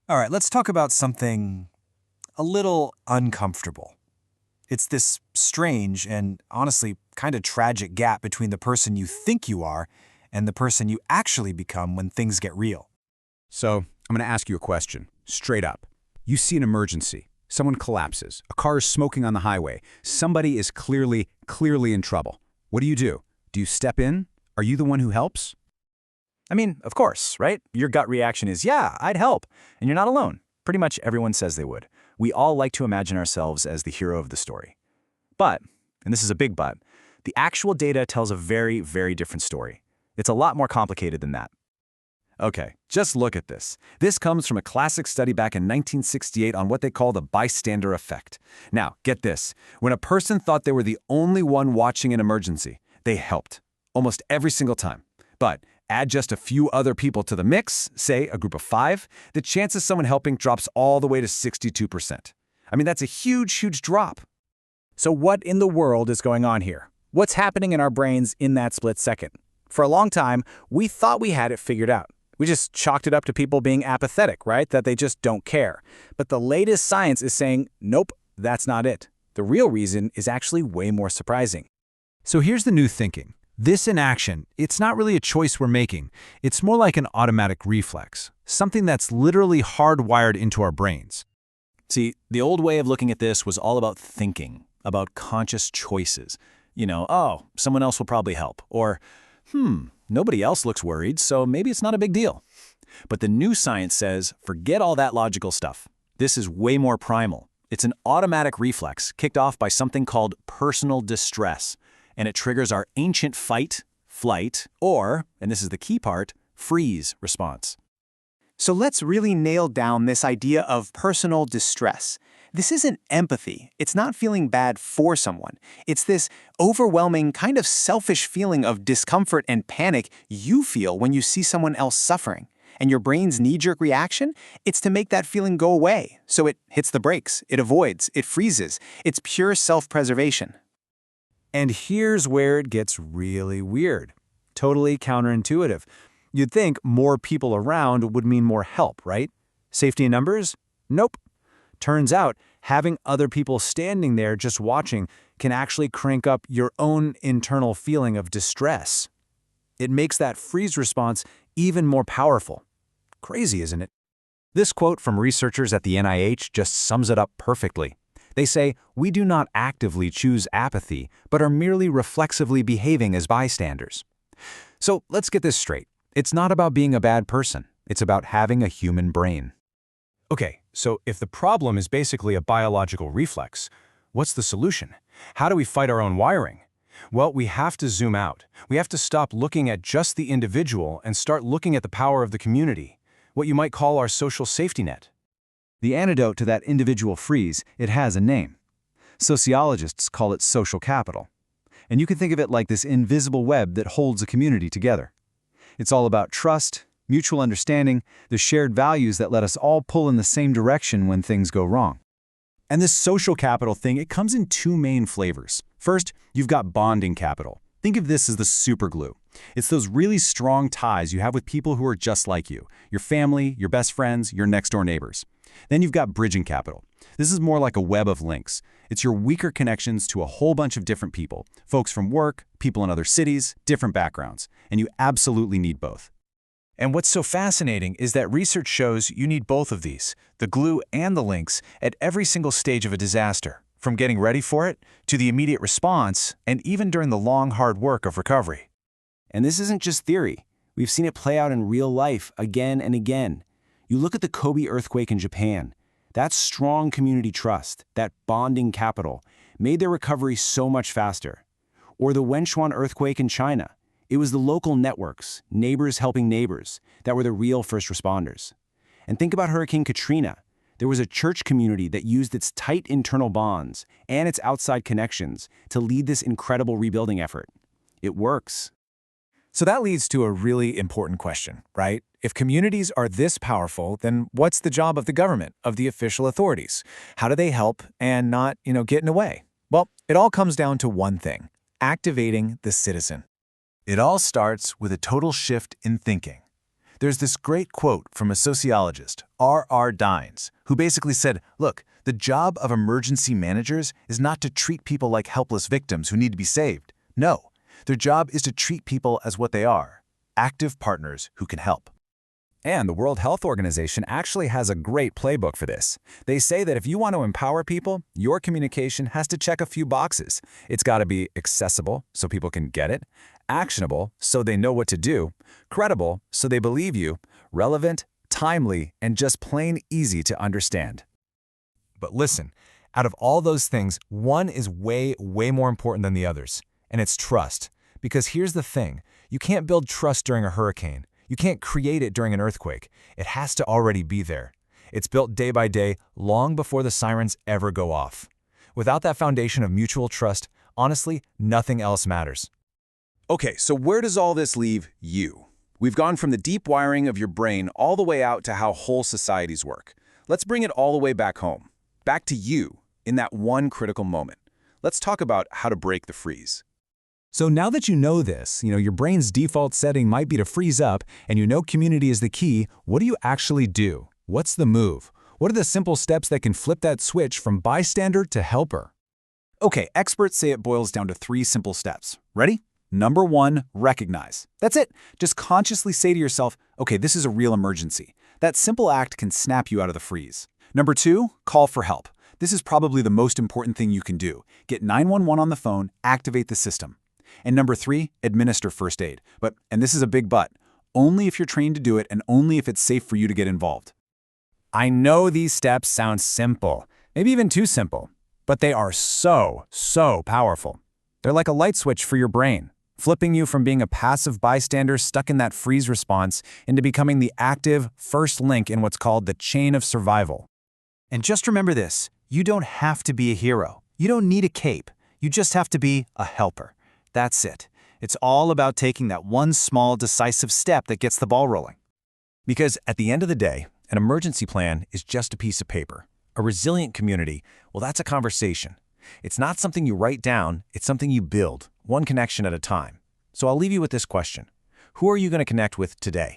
All right, let's talk about something a little uncomfortable. It's this strange and honestly kind of tragic gap between the person you think you are and the person you actually become when things get real. So, I'm going to ask you a question, straight up. You see an emergency. Someone collapses. A car is smoking on the highway. Somebody is clearly in trouble. What do? Do you step in? Are you the one who helps? I mean, of course, right? Your gut reaction is, yeah, I'd help. And you're not alone. Pretty much everyone says they would. We all like to imagine ourselves as the hero of the story. But, and this is a big but, the actual data tells a very, very different story. It's a lot more complicated than that. Okay, just look at this. This comes from a classic study back in 1968 on what they call the Bystander Effect. Now, get this. When a person thought they were the only one watching an emergency, they helped. Almost every single time. But add just a few other people to the mix, say a group of 5, the chance of someone helping drops all the way to 62%. I mean, that's a huge drop. So what in the world is going on here? What's happening in our brains in that split second? For a long time, we thought we had it figured out. We just chalked it up to people being apathetic, right? That they just don't care. But the latest science is saying, nope, that's not it. The real reason is actually way more surprising. So here's the new thinking. This inaction, it's not really a choice we're making. It's more like an automatic reflex, something that's literally hardwired into our brains. See, the old way of looking at this was all about thinking, about conscious choices. Oh, someone else will probably help. Or, nobody else looks worried, so maybe it's not a big deal. But the new science says, forget all that logical stuff. This is way more primal. It's an automatic reflex kicked off by something called personal distress. And it triggers our ancient fight, flight, or, and this is the key part, freeze response. So let's really nail down this idea of personal distress. This isn't empathy. It's not feeling bad for someone. It's this overwhelming, kind of selfish feeling of discomfort and panic you feel when you see someone else suffering. And your brain's knee-jerk reaction? It's to make that feeling go away. So it hits the brakes, it avoids, it freezes. It's pure self-preservation. And here's where it gets really weird. Totally counterintuitive. You'd think more people around would mean more help, right? Safety in numbers? Nope. Turns out, having other people standing there just watching can actually crank up your own internal feeling of distress. It makes that freeze response even more powerful. Crazy, isn't it? This quote from researchers at the NIH just sums it up perfectly. They say, we do not actively choose apathy, but are merely reflexively behaving as bystanders. So let's get this straight. It's not about being a bad person. It's about having a human brain. Okay, so if the problem is basically a biological reflex, what's the solution? How do we fight our own wiring? Well, we have to zoom out. We have to stop looking at just the individual and start looking at the power of the community, what you might call our social safety net. The antidote to that individual freeze, it has a name. Sociologists call it social capital. And you can think of it like this invisible web that holds a community together. It's all about trust, mutual understanding, the shared values that let us all pull in the same direction when things go wrong. And this social capital thing, it comes in 2 main flavors. First, you've got bonding capital. Think of this as the superglue. It's those really strong ties you have with people who are just like you, your family, your best friends, your next-door neighbors. Then you've got bridging capital. This is more like a web of links. It's your weaker connections to a whole bunch of different people, folks from work, people in other cities, different backgrounds, and you absolutely need both. And what's so fascinating is that research shows you need both of these, the glue and the links, at every single stage of a disaster, from getting ready for it to the immediate response, and even during the long, hard work of recovery. And this isn't just theory. We've seen it play out in real life again and again. You look at the Kobe earthquake in Japan. That strong community trust, that bonding capital, made their recovery so much faster. Or the Wenchuan earthquake in China. It was the local networks, neighbors helping neighbors, that were the real first responders. And think about Hurricane Katrina. There was a church community that used its tight internal bonds and its outside connections to lead this incredible rebuilding effort. It works. So that leads to a really important question, right? If communities are this powerful, then what's the job of the government, of the official authorities? How do they help and not, get in the way? Well, it all comes down to one thing: activating the citizen. It all starts with a total shift in thinking. There's this great quote from a sociologist, R.R. Dines, who basically said, look, the job of emergency managers is not to treat people like helpless victims who need to be saved. No, their job is to treat people as what they are, active partners who can help. And the World Health Organization actually has a great playbook for this. They say that if you want to empower people, your communication has to check a few boxes. It's got to be accessible so people can get it, actionable so they know what to do, credible so they believe you, relevant, timely, and just plain easy to understand. But listen, out of all those things, one is way more important than the others, and it's trust. Because here's the thing, you can't build trust during a hurricane. You can't create it during an earthquake. It has to already be there. It's built day by day, long before the sirens ever go off. Without that foundation of mutual trust, honestly, nothing else matters. Okay, so where does all this leave you? We've gone from the deep wiring of your brain all the way out to how whole societies work. Let's bring it all the way back home. Back to you, in that one critical moment. Let's talk about how to break the freeze. So now that you know this, your brain's default setting might be to freeze up, and you know community is the key, what do you actually do? What's the move? What are the simple steps that can flip that switch from bystander to helper? Okay, experts say it boils down to 3 simple steps. Ready? Number 1, recognize. That's it. Just consciously say to yourself, okay, this is a real emergency. That simple act can snap you out of the freeze. Number 2, call for help. This is probably the most important thing you can do. Get 911 on the phone, activate the system. And number 3, administer first aid. And this is a big but, only if you're trained to do it and only if it's safe for you to get involved. I know these steps sound simple, maybe even too simple, but they are so powerful. They're like a light switch for your brain, flipping you from being a passive bystander stuck in that freeze response into becoming the active first link in what's called the chain of survival. And just remember this, you don't have to be a hero. You don't need a cape. You just have to be a helper. That's it. It's all about taking that one small, decisive step that gets the ball rolling. Because at the end of the day, an emergency plan is just a piece of paper. A resilient community, well, that's a conversation. It's not something you write down, it's something you build, one connection at a time. So I'll leave you with this question. Who are you going to connect with today?